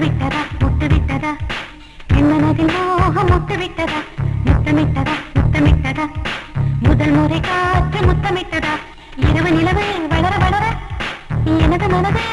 விட்டதா முட்டு விட்டதா என் மனதில் மோகம் முட்டு விட்டதா முத்தமிட்டதா முத்தமிட்டதா முதல் முறை காற்று முத்தமிட்டதா இரவு நிலவு வளர வளர எனது மனது